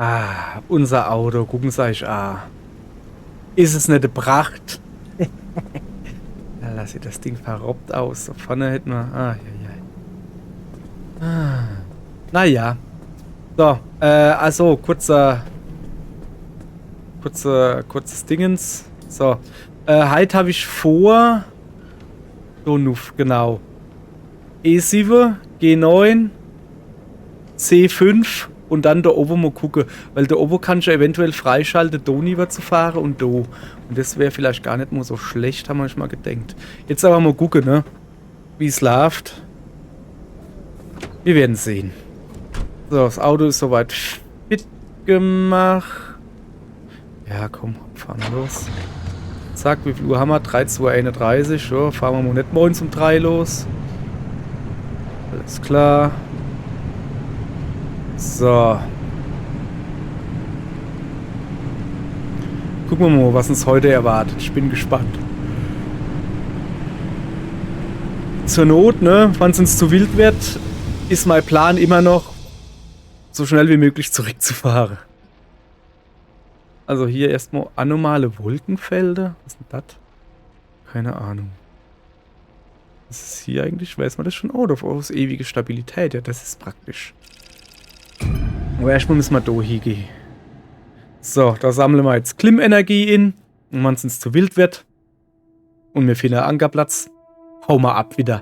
Ah, unser Auto. Gucken Sie euch an. Ist es nicht eine Pracht? Ja, lass ihr das Ding verrobbt aus. So vorne hätten wir... Ah, ja, ja. Ah. Naja. So, also, kurzes Dingens. So, heute habe ich vor... So, nuff, genau. E7, G9, C5 und dann da oben mal gucken. Weil da oben kann ich ja eventuell freischalten, da rüber zu fahren und da. Und das wäre vielleicht gar nicht mal so schlecht, haben wir mal gedacht. Jetzt aber mal gucken, ne? Wie es läuft. Wir werden sehen. So, das Auto ist soweit fit gemacht. Ja, komm, fahren wir los. Zack, wie viel Uhr haben wir? 13:31 Uhr. Ja, fahren wir mal nicht morgens um 3 los. Alles klar. So. Gucken wir mal, was uns heute erwartet. Ich bin gespannt. Zur Not, ne, wenn es uns zu wild wird, ist mein Plan immer noch, so schnell wie möglich zurückzufahren. Also hier erstmal anomale Wolkenfelder. Was ist denn das? Keine Ahnung. Was ist hier eigentlich? Weiß man das schon? Oh, da ist ewige Stabilität. Ja, das ist praktisch. Aber erstmal müssen wir da hingehen. So, da sammeln wir jetzt Klimmenergie in. Und wenn es uns zu wild wird und wir finden einen Ankerplatz, hauen wir ab wieder.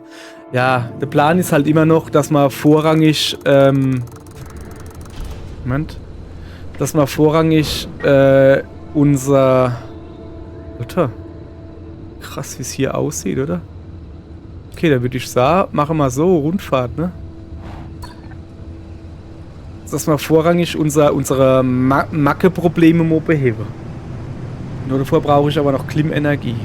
Ja, der Plan ist halt immer noch, dass wir vorrangig, Moment. Dass wir vorrangig, unser... Alter. Krass, wie es hier aussieht, oder? Okay, dann würde ich sagen, machen wir so, Rundfahrt, ne? Dass wir vorrangig unsere Macke-Probleme mal beheben. Nur davor brauche ich aber noch Klimmenergie.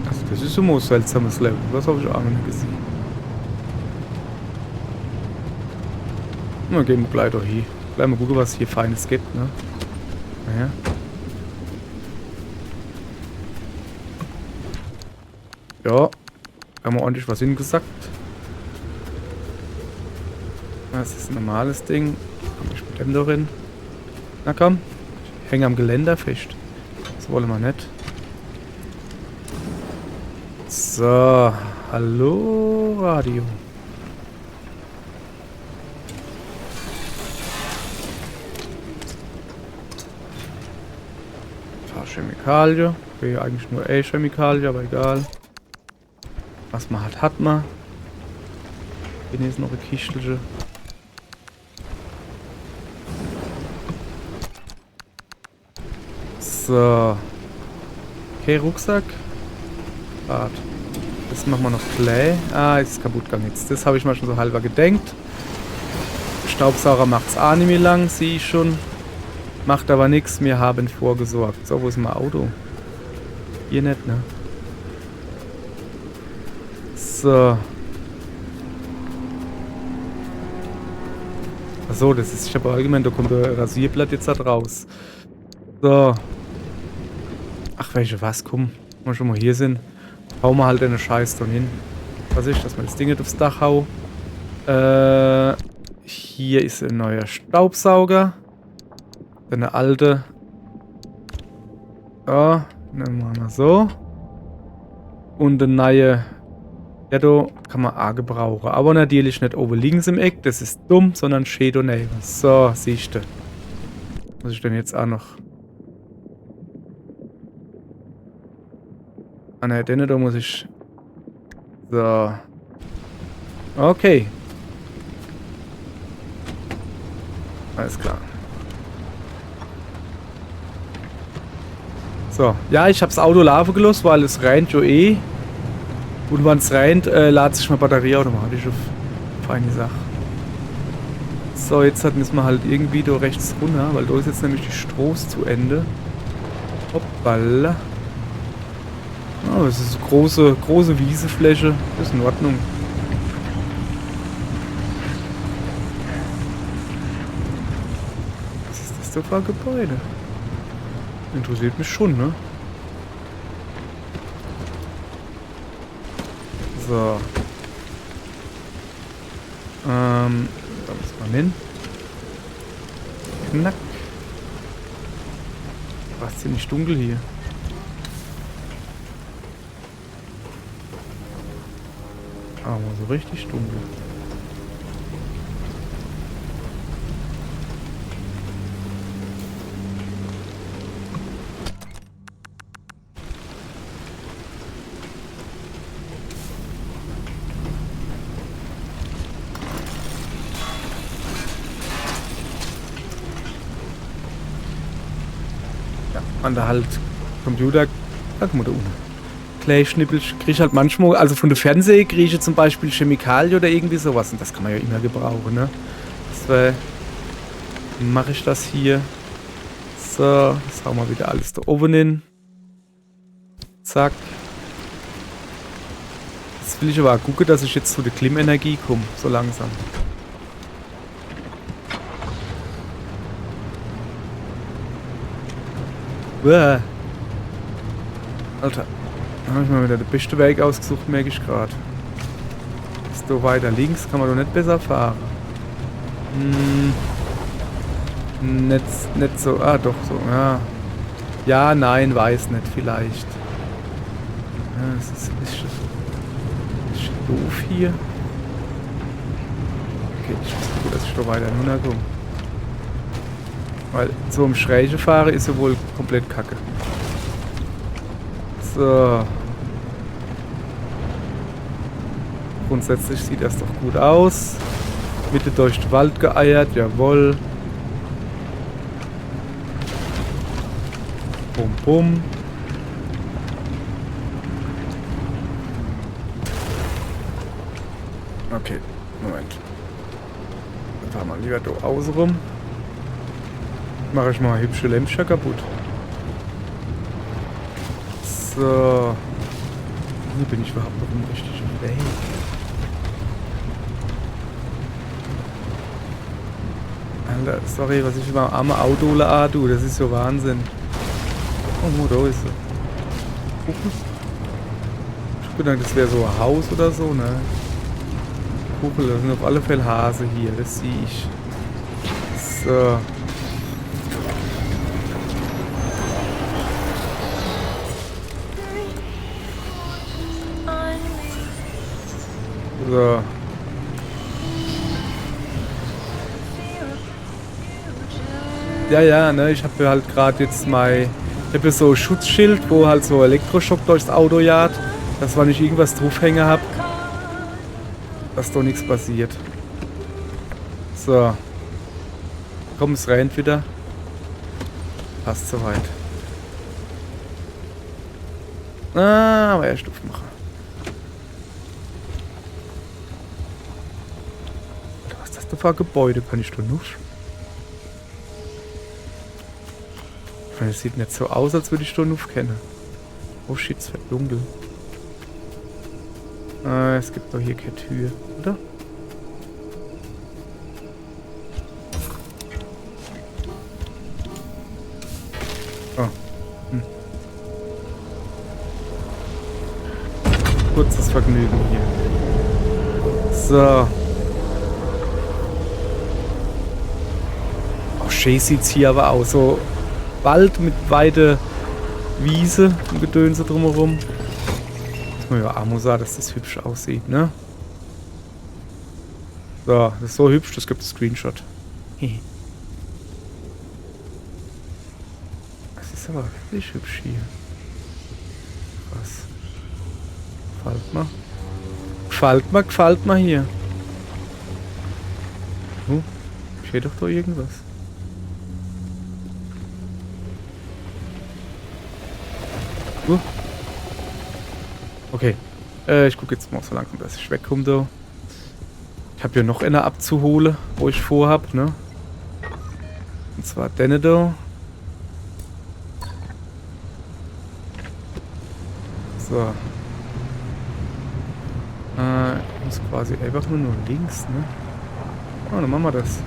Also das ist immer ein seltsames Level. Das habe ich auch noch nicht gesehen. Na, gehen wir gleich doch hier. Gleich mal gucken, was hier Feines gibt, ne? Naja. Ja, haben wir ordentlich was hingesackt. Das ist ein normales Ding. Komm ich mit dem da rein. Na komm, ich hänge am Geländer fest. Das wollen wir nicht. So, hallo Radio. Chemikalie. Okay, eigentlich nur Chemikalie, aber egal. Was man hat man. Hier ist noch eine Kistelche. So. Okay, Rucksack. Bad. Das machen wir noch Clay. Ah, ist kaputt gegangen jetzt. Das habe ich mal schon so halber gedenkt. Staubsauger macht's auch nicht mehr lang, sehe ich schon. Macht aber nichts, wir haben vorgesorgt. So, wo ist mein Auto? Hier nicht, ne? So. Achso, das ist, ich habe allgemein, da kommt ein Rasierblatt jetzt da raus. So. Ach, welche was? Komm, wenn wir schon mal hier sind, hauen wir halt eine Scheiß dann hin. Was ist, dass wir das Ding nicht aufs Dach hau. Hier ist ein neuer Staubsauger. Eine alte. Ja, dann machen wir so. Und eine neue. Ja, da kann man auch gebrauchen. Aber natürlich nicht oben links im Eck. Das ist dumm, sondern Shadow Neighbor. So, siehst du. Muss ich denn jetzt auch noch. Ah ne, den da muss ich. So. Okay. Alles klar. So, ja, ich habe das Auto laufen gelassen, weil es rennt ja eh. Und wenn es rennt, lädt sich meine Batterie automatisch auf eine Sache. So, jetzt müssen wir halt irgendwie da rechts runter, weil da ist jetzt nämlich die Stroß zu Ende. Hoppala. Oh, das ist eine große Wiesefläche. Das ist in Ordnung. Was ist das denn für ein Gebäude? Interessiert mich schon, ne? So. Da muss man hin. Knack. War es ziemlich dunkel hier. Aber so richtig dunkel. An der halt Computer, guck mal da unten. Kleinschnippel kriege ich halt manchmal, also von der Fernseher kriege ich zum Beispiel Chemikalien oder irgendwie sowas und das kann man ja immer gebrauchen, ne? Deswegen mache ich das hier. So, jetzt hauen wir wieder alles da oben hin. Zack. Jetzt will ich aber auch gucken, dass ich jetzt zu der Klimmenergie komme, so langsam. Uah. Alter, da habe ich mal wieder den besten Weg ausgesucht, merke ich gerade. Ist da weiter links, kann man doch nicht besser fahren. Nicht so, ah doch so, ja. Ja, nein, weiß nicht, vielleicht. Ja, das ist ein bisschen doof hier. Okay, ich weiß gut, dass ich da weiter runterkomme. Weil so im Schräge fahren ist ja wohl komplett kacke. So. Grundsätzlich sieht das doch gut aus. Mitte durch den Wald geeiert, jawohl. Bum bum. Okay, Moment. Dann fahren wir lieber da außen rum. Mache ich mal hübsche Lämpchen kaputt. So. Hier bin ich überhaupt noch im richtigen Weg. Alter, sorry, was ich über arme Auto du, das ist so Wahnsinn. Oh, da ist er. Ich hab gedacht, das wäre so ein Haus oder so, ne? Kuchel, das sind auf alle Fälle Hase hier, das sehe ich. So. So. Ja, ne, ich habe halt gerade jetzt ich habe hier so ein Schutzschild, wo halt so Elektroschock durchs Auto jagt, dass wenn ich irgendwas draufhängen habe, dass da nichts passiert. So. Komm, es rennt wieder. Passt soweit. Ah, aber erst aufmachen. Was ist das denn für ein Gebäude? Kann ich da noch? Das sieht nicht so aus, als würde ich da noch kennen. Oh shit, es wird dunkel. Ah, es gibt doch hier keine Tür, oder? Oh. Kurzes Vergnügen hier. So. Oh, schön sieht's hier aber aus. So Wald mit weite Wiese und Gedönse drumherum. Ja, Amo sah, dass das hübsch aussieht, ne? So, das ist so hübsch, das gibt einen Screenshot. Das ist aber wirklich hübsch hier. Was? Gefällt mir hier. Steht doch da irgendwas. Okay. Ich gucke jetzt mal so langsam, dass ich wegkomme da. Ich habe hier noch eine abzuholen, wo ich vorhab, ne? Und zwar denne da. So. Ich muss quasi einfach nur links, ne? Oh, dann machen wir das.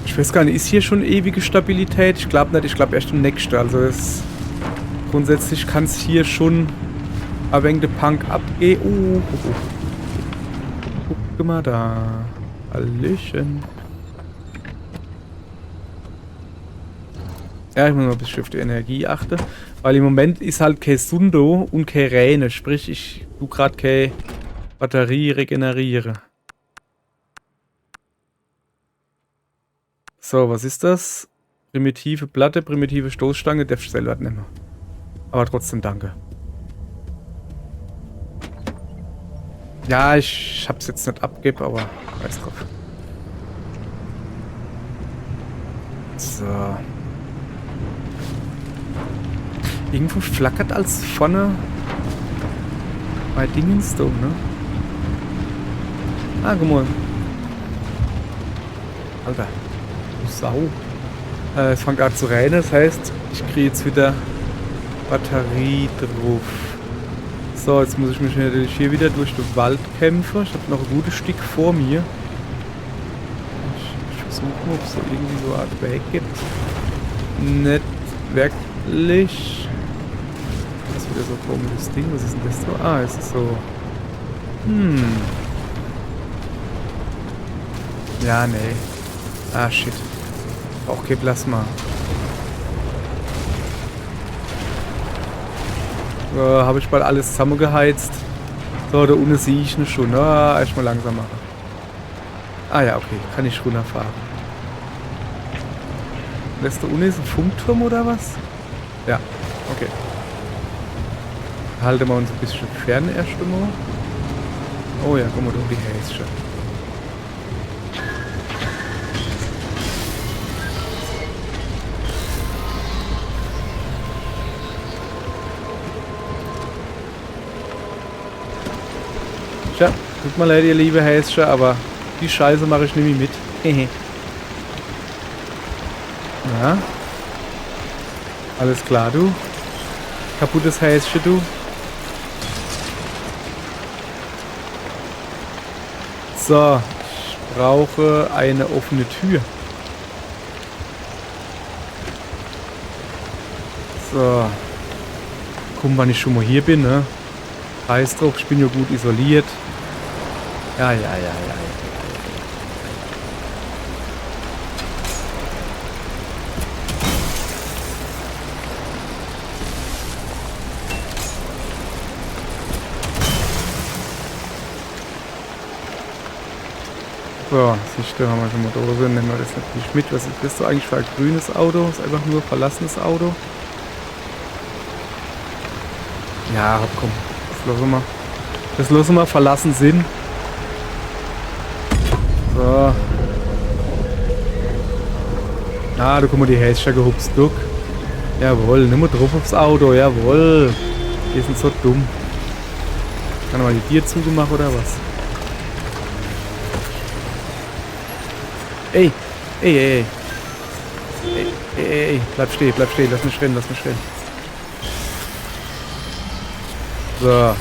Ich weiß gar nicht, ist hier schon ewige Stabilität? Ich glaube nicht, ich glaube erst im nächsten. Also es grundsätzlich kann es hier schon ein wenig der Punk abgehen. Guck mal da. Hallöchen. Ja, ich muss mal ein bisschen auf die Energie achten. Weil im Moment ist halt kein Sundo und kein Räne. Sprich, ich tu gerade keine Batterie regeneriere. So, was ist das? Primitive Platte, primitive Stoßstange, darf ich selber nicht mehr. Aber trotzdem danke. Ja, ich hab's jetzt nicht abgegeben, aber weiß drauf. So. Irgendwo flackert als vorne bei Dingenstone, ne? Ah, guck mal. Alter. Du Sau. Es fängt an zu regnen, das heißt, ich kriege jetzt wieder Batterie drauf. So, jetzt muss ich mich natürlich hier wieder durch den Wald kämpfen. Ich habe noch ein gutes Stück vor mir. Ich versuche mal, ob es so irgendwie so eine Art Weg gibt. Nicht wirklich. Das ist wieder so ein komisches Ding. Was ist denn das so? Ah, es ist so. Ja, nee. Ah, shit. Auch kein Plasma. Habe ich bald alles zusammengeheizt. So, da unten sehe ich ihn schon. Erstmal langsam machen. Ah ja, okay. Kann ich runterfahren. Das da unten ist ein Funkturm oder was? Ja, okay. Halten wir uns ein bisschen fern erst einmal. Oh ja, guck mal, da die Häschen. Tja, tut mir leid, ihr liebe Häschen, aber die Scheiße mache ich nämlich mit. Ja. Alles klar, du. Kaputtes Häschen, du. So, ich brauche eine offene Tür. So. Gucken, wann ich schon mal hier bin, ne? Heiß drauf, ich bin ja gut isoliert. Ja. So, Sichte haben wir schon mal Dose, nehmen wir das natürlich mit. Was ist das so eigentlich für ein grünes Auto? Ist einfach nur ein verlassenes Auto. Ja, komm, das lassen wir verlassen sind. So. Ah, da kommen die Häschen gehupst, duck. Jawohl, nimm mal drauf aufs Auto, jawohl. Die sind so dumm. Kann mal die Tür zugemacht oder was? Ey, bleib stehen, lass mich rennen. So.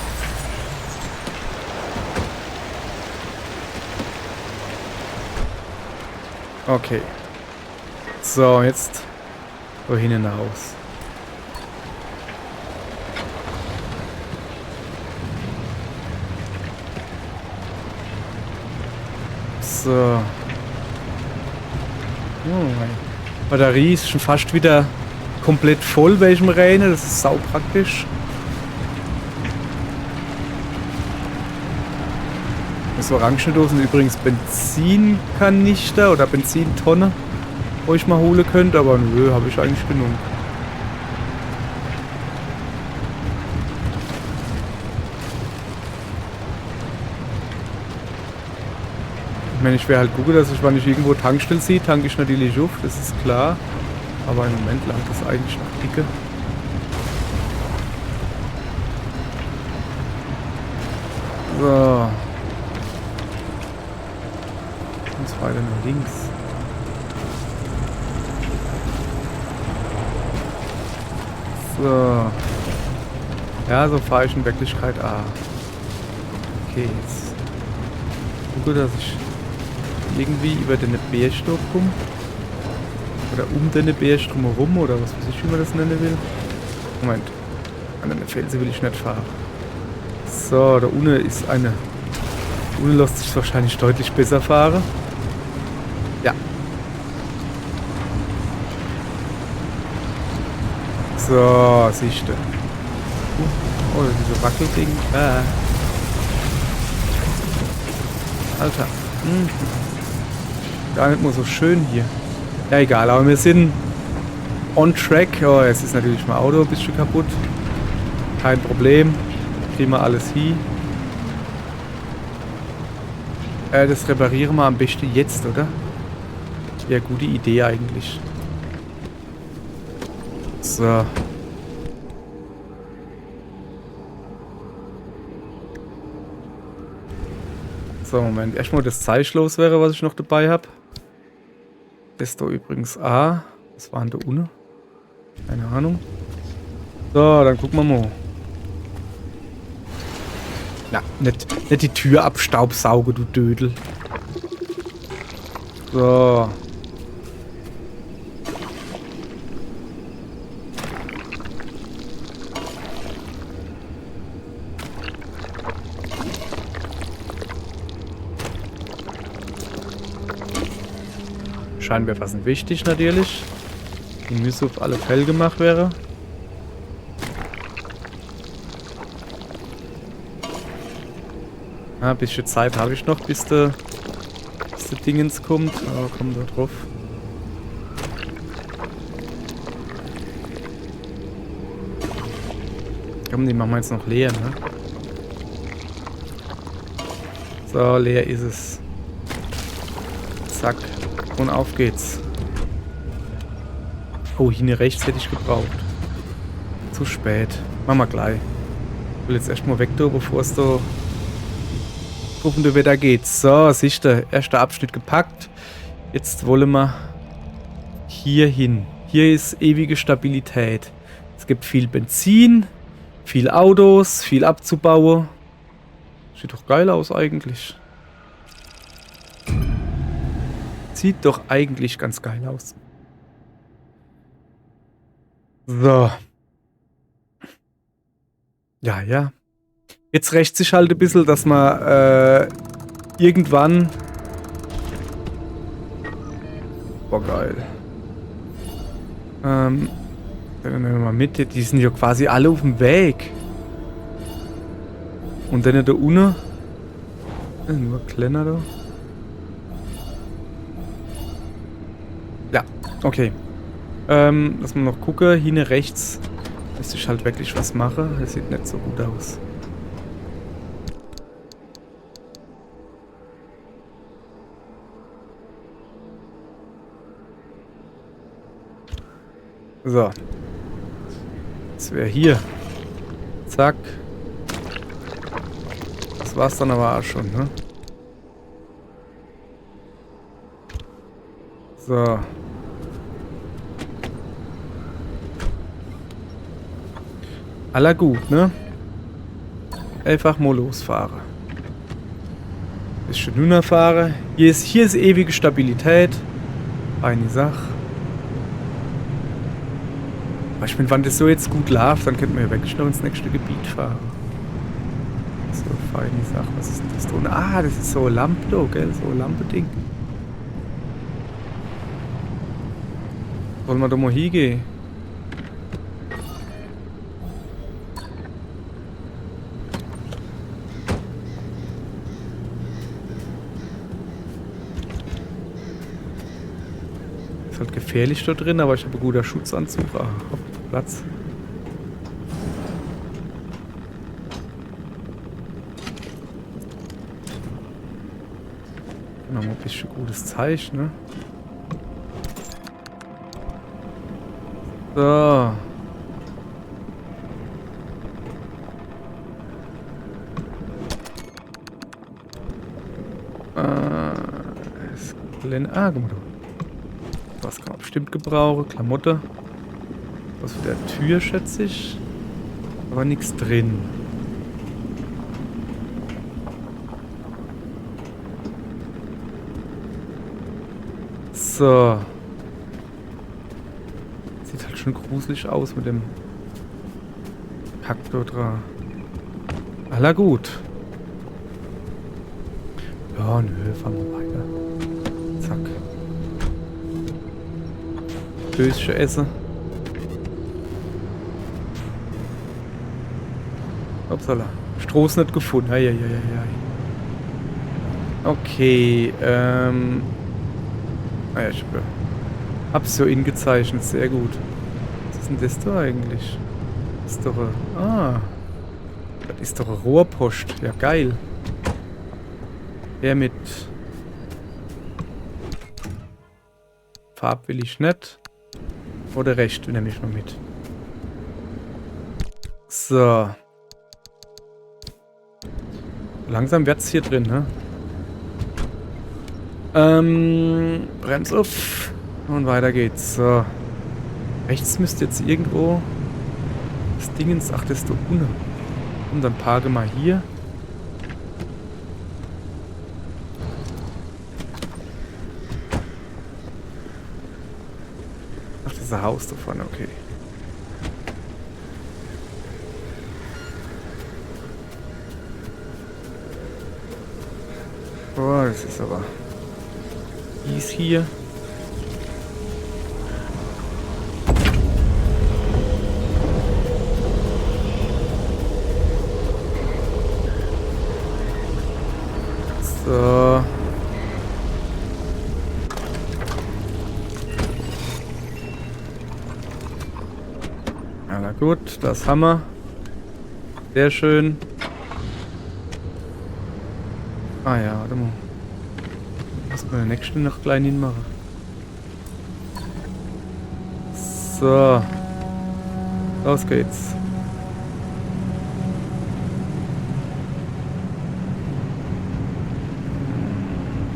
Okay. So, jetzt wohin hinaus? So. Oh, meine Batterie ist schon fast wieder komplett voll, welchem Rennen. Das ist sau praktisch. Das Orangendosen sind übrigens Benzinkanister oder Benzintonne, wo ich mal holen könnte, aber nö, habe ich eigentlich genug. Wenn ich halt gucke, dass ich, wenn ich irgendwo Tankstelle sehe, tanke ich natürlich auf, das ist klar. Aber im Moment langt das eigentlich noch dicke. So. Und weiter nach links. So. Ja, so fahre ich in Wirklichkeit. Okay, jetzt gucke, dass ich irgendwie über den Bärstock komme. Oder um den Bärstock drumherum oder was weiß ich, wie man das nennen will. Moment. An den Felsen will ich nicht fahren. So, da unten ist eine Ohne lässt sich wahrscheinlich deutlich besser fahren. Ja. So, siehst du. Oh, diese Wackelding. Ah. Alter. Gar nicht mal so schön hier. Ja, egal, aber wir sind on track. Oh, jetzt ist natürlich mein Auto ein bisschen kaputt. Kein Problem. Kriegen wir alles hin. Das reparieren wir am besten jetzt, oder? Ja, gute Idee eigentlich. So. So, Moment. Erstmal das Zeichen los wäre, was ich noch dabei habe. Das ist da übrigens A. Was war denn da unten? Keine Ahnung. So, dann gucken wir mal. Na, nicht die Tür abstaubsauge, du Dödel. So. Scheinwerfer sind wichtig natürlich. Die müssen auf alle Fälle gemacht werden. Ein bisschen Zeit habe ich noch, bis der Dingens kommt. Aber komm da drauf. Komm, die machen wir jetzt noch leer, ne? So, leer ist es. Zack. Und auf geht's. Oh, hier rechts hätte ich gebraucht. Zu spät. Machen wir gleich. Ich will jetzt erstmal weg, da, bevor es da gucken, wie da geht. So, siehst du, erster Abschnitt gepackt. Jetzt wollen wir hier hin. Hier ist ewige Stabilität. Es gibt viel Benzin, viel Autos, viel abzubauen. Sieht doch geil aus eigentlich. Sieht doch eigentlich ganz geil aus. So. Ja, ja. Jetzt rächt sich halt ein bisschen, dass man irgendwann... Boah, geil. Dann nehmen wir mal mit. Die sind ja quasi alle auf dem Weg. Und dann da unten... Nur kleiner da. Ja, okay. Lass mal noch gucken. Hier rechts müsste ich halt wirklich was machen. Das sieht nicht so gut aus. So. Das wäre hier. Zack. Das war's dann aber auch schon, ne? So. Aller gut, ne? Einfach mal losfahren. Bisschen dünner fahren. Hier ist ewige Stabilität. Eine Sache. Aber ich meine, wenn das so jetzt gut läuft, dann könnten wir ja wirklich noch ins nächste Gebiet fahren. So, feine Sache. Was ist denn das da? Ah, das ist so eine Lampe da, gell? So ein Lampending. Wollen wir da mal hingehen? Ist halt gefährlich da drin, aber ich habe einen guten Schutzanzug. Ah, hab Platz. Noch mal ein bisschen gutes Zeichen, ne? So. Ah, guck mal. Was kann man bestimmt gebrauchen? Klamotte. Was für der Tür, schätze ich. Aber nichts drin. So. Sieht halt schon gruselig aus mit dem Pack dort dran. Aller gut. Ja, nö, fahren wir weiter. Zack. Döschen essen. Upsala. Stroh nicht gefunden. Eieieiei. Okay, ja, ich hab's so ingezeichnet. Sehr gut. Was ist denn das da eigentlich? Das ist doch das ist doch eine Rohrpost. Ja, geil. Der mit Farb will ich nicht. Oder Recht nehme ich mal mit. So. Langsam wird's hier drin, ne? Brems auf. Und weiter geht's. So. Rechts müsste jetzt irgendwo das Dingens. Ach, das ist da unten. Und dann parke mal hier. Ach, das ist ein Haus da vorne, okay. Boah, das ist aber fies hier. So. Ja, na gut, das haben wir. Sehr schön. Ah ja, warte mal. Was können wir der nächsten noch klein hinmachen? So. Los geht's.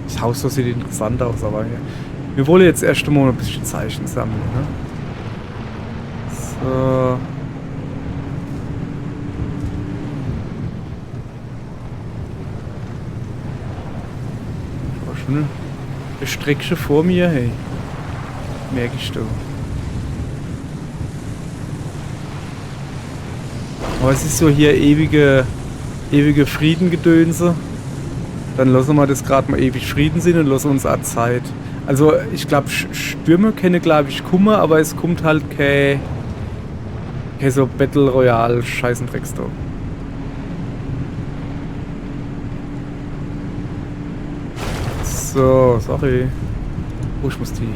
Das Haus so sieht interessant aus, aber wir wollen jetzt erst einmal ein bisschen Zeichen sammeln, ne? So. Schon eine Strecke vor mir, hey. Merke ich doch. Aber es ist so hier ewige Friedengedönse. Dann lassen wir das gerade mal ewig Frieden sind und lassen uns auch Zeit. Also ich glaube, Stürme kenne glaube ich Kummer, aber es kommt halt kein so Battle Royale Scheißendrecks da. So, sorry. Oh, ich muss die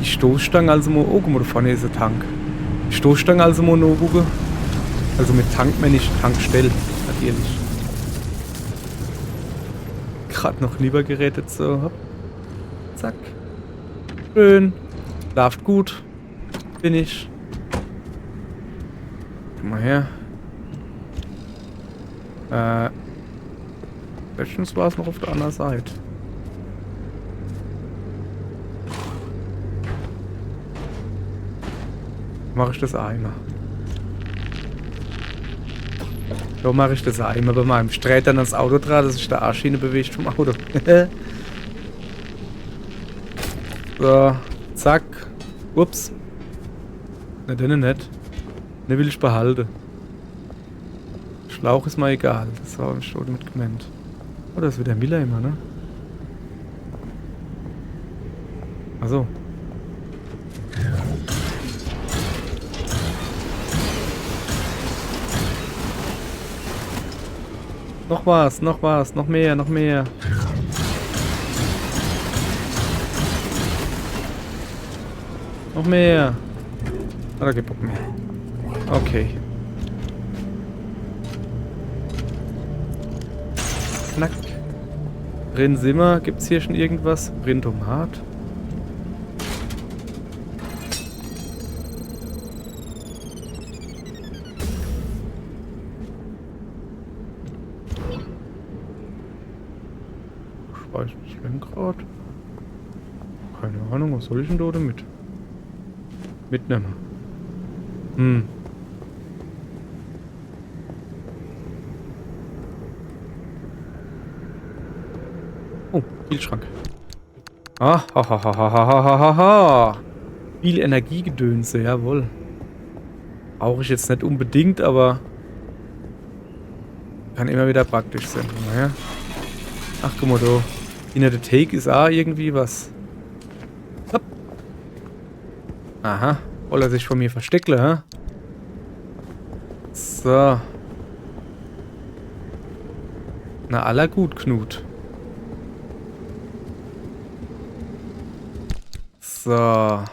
Stoßstange also mal... Oh, guck mal, da vorne ist ein Tank. Die Stoßstange also mal noch gucken. Also mit Tank meine ich Tankstelle, natürlich. Gerade noch lieber gerettet, so. Hopp. Zack. Schön. Läuft gut. Bin ich. Komm mal her. Letztens war es noch auf der anderen Seite. Mache ich das einmal. So mache ich das einmal bei meinem Streit dann ans Auto dran, dass sich der Arschschiene bewegt vom Auto. So, zack. Ups. Ne, den nicht. Ne will ich behalten. Schlauch ist mal egal. Das war im Sturm mit gemeint. Oh, das ist wieder Miller immer, ne? Achso. Noch was, noch mehr, noch mehr. Noch mehr. Ah, da geht Bock mehr. Okay. Knack. Drin sind wir. Gibt's hier schon irgendwas? Brintomat. Lenkrad. Keine Ahnung, was soll ich denn da damit? Mitnehmen. Oh, Kühlschrank. Ah, ha. Viel Energiegedönse, jawohl. Brauche ich jetzt nicht unbedingt, aber kann immer wieder praktisch sein. Naja. Ach, guck mal da. Hinter der Take ist auch irgendwie was. Hopp. Aha. Soll er sich von mir versteckle, hä? So. Na, aller gut, Knut. So.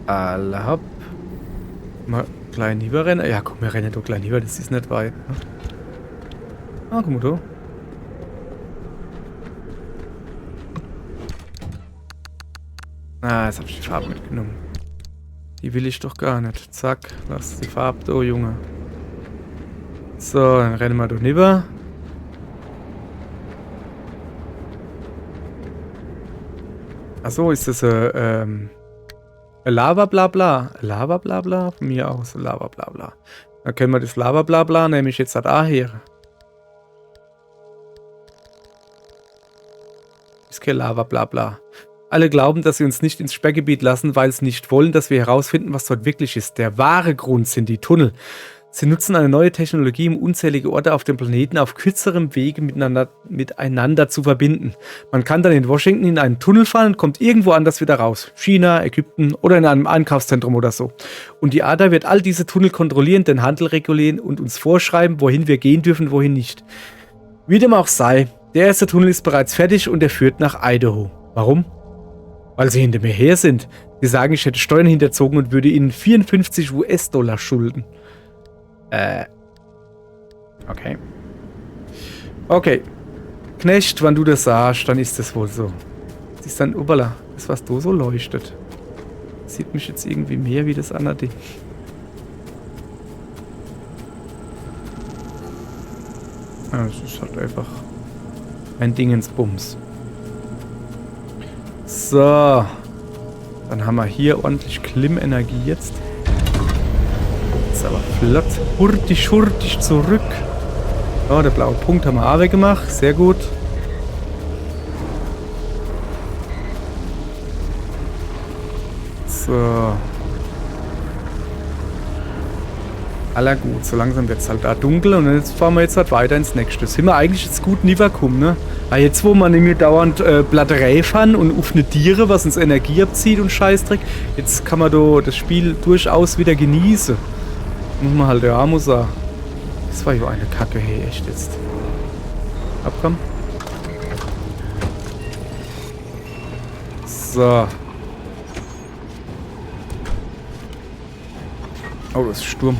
Alle hopp. Mal klein rüberrennen. Ja, komm, wir rennen doch klein rüber, das ist nicht weit. Ne? Ah, guck mal da. Ah, jetzt hab ich die Farbe mitgenommen. Die will ich doch gar nicht. Zack, lass die Farbe da, Junge. So, dann rennen wir da rüber. Achso, ist das Lava Blabla. Lava Blabla? Von mir aus Lava Blabla. Dann können wir das Lava Blabla nämlich jetzt halt auch her. Ist kein Lava Blabla. Alle glauben, dass sie uns nicht ins Sperrgebiet lassen, weil sie nicht wollen, dass wir herausfinden, was dort wirklich ist. Der wahre Grund sind die Tunnel. Sie nutzen eine neue Technologie, um unzählige Orte auf dem Planeten auf kürzerem Wege miteinander zu verbinden. Man kann dann in Washington in einen Tunnel fallen und kommt irgendwo anders wieder raus. China, Ägypten oder in einem Einkaufszentrum oder so. Und die ADA wird all diese Tunnel kontrollieren, den Handel regulieren und uns vorschreiben, wohin wir gehen dürfen, wohin nicht. Wie dem auch sei, der erste Tunnel ist bereits fertig und er führt nach Idaho. Warum? Weil sie hinter mir her sind. Sie sagen, ich hätte Steuern hinterzogen und würde ihnen 54 US-Dollar schulden. Okay. Okay. Knecht, wenn du das sagst, dann ist das wohl so. Das ist dann, uppala, das was da so leuchtet. Sieht mich jetzt irgendwie mehr wie das andere Ding. Ja, das ist halt einfach ein Dingensbums. So. Dann haben wir hier ordentlich Klimmenergie jetzt. Ist aber flott. Hurtig zurück. Oh, der blaue Punkt haben wir auch weggemacht. Sehr gut. So. Aller gut. So langsam wird es halt da dunkel. Und jetzt fahren wir jetzt halt weiter ins nächste. Sind wir eigentlich jetzt gut niedergekommen, ne? Ah, jetzt wo man nämlich dauernd Blatterei fahren und offene Tiere, was uns Energie abzieht und Scheißdreck. Jetzt kann man da das Spiel durchaus wieder genießen. Muss man halt ja muss sagen. Das war ja eine Kacke, hey, echt jetzt. Abkommen. So. Oh, das ist Sturm.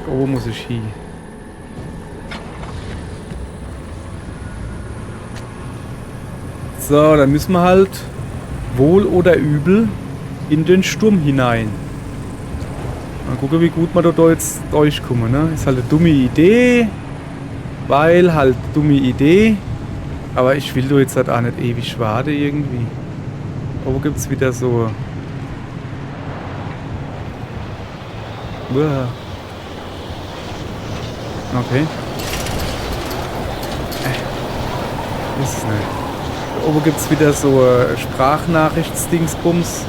Oh, muss ich hin. So, dann müssen wir halt wohl oder übel in den Sturm hinein. Mal gucken, wie gut wir da jetzt durchkommen, ne? Ist halt eine dumme Idee. Weil halt dumme Idee. Aber ich will da jetzt halt auch nicht ewig warten irgendwie. Wo gibt's wieder so... Uah. Okay. Ist es nicht. Da oben gibt's wieder so Sprachnachrichts-Dingsbums.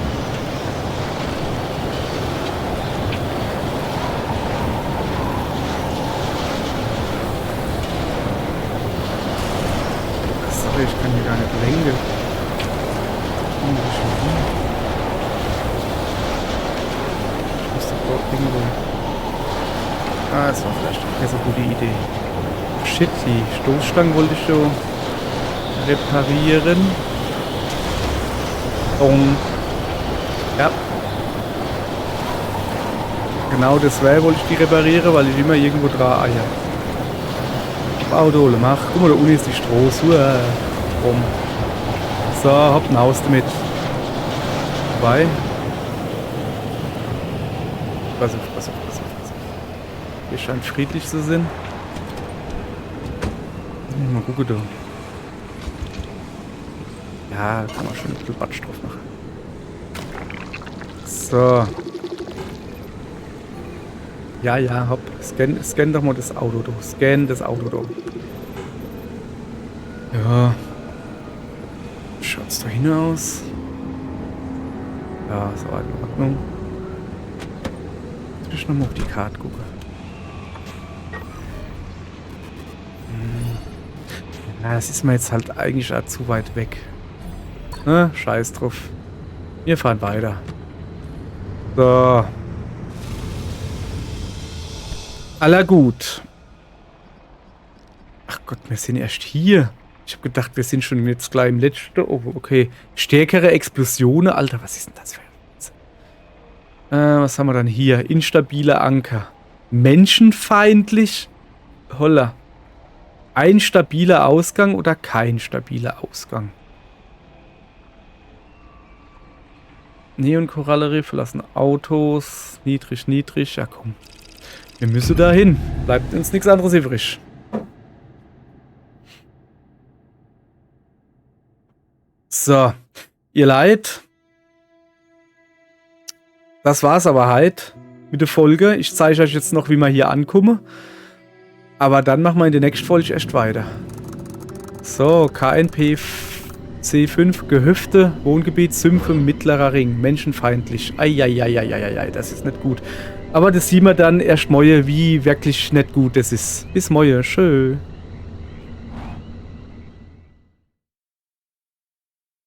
Sorry, ich kann hier gar nicht lenken. Ich muss doch dort irgendwo... Ah, das war vielleicht keine so gute Idee. Shit, die Stoßstangen wollte ich so reparieren. Ja. Genau das wollte ich die reparieren, weil ich immer irgendwo dran eier. Baudole, mach. Guck mal, da unten ist die Stroh. Rum. So, hopp, hinaus damit. Vorbei. Pass auf. Hier scheint friedlich zu sein. Mal gucken da. Ja, da kann man schon ein bisschen Batsch drauf machen. So. Ja, hopp. Scan doch mal das Auto da. Scan das Auto da. Ja. Schaut's hinten aus? Ja, so in Ordnung. Jetzt will ich nochmal auf die Karte gucken. Ja, das ist mir jetzt halt eigentlich auch zu weit weg. Ne? Scheiß drauf. Wir fahren weiter. So. Aller gut. Ach Gott, wir sind erst hier. Ich habe gedacht, wir sind schon jetzt gleich im letzten. Oh, okay. Stärkere Explosionen. Alter, was ist denn das für ein... was haben wir dann hier? Instabile Anker. Menschenfeindlich? Holla. Ein stabiler Ausgang oder kein stabiler Ausgang? Neonkorallerie verlassen Autos. Niedrig, niedrig. Ja, komm. Wir müssen da hin. Bleibt uns nichts anderes übrig. So. Ihr Leid. Das war's aber halt mit der Folge. Ich zeige euch jetzt noch, wie wir hier ankommen. Aber dann machen wir in der nächsten Folge erst weiter. So, KNP C5, Gehöfte, Wohngebiet, Sümpfe, mittlerer Ring, menschenfeindlich. Eieieiei, das ist nicht gut. Aber das sehen wir dann erst morgen, wie wirklich nicht gut das ist. Bis morgen, schön.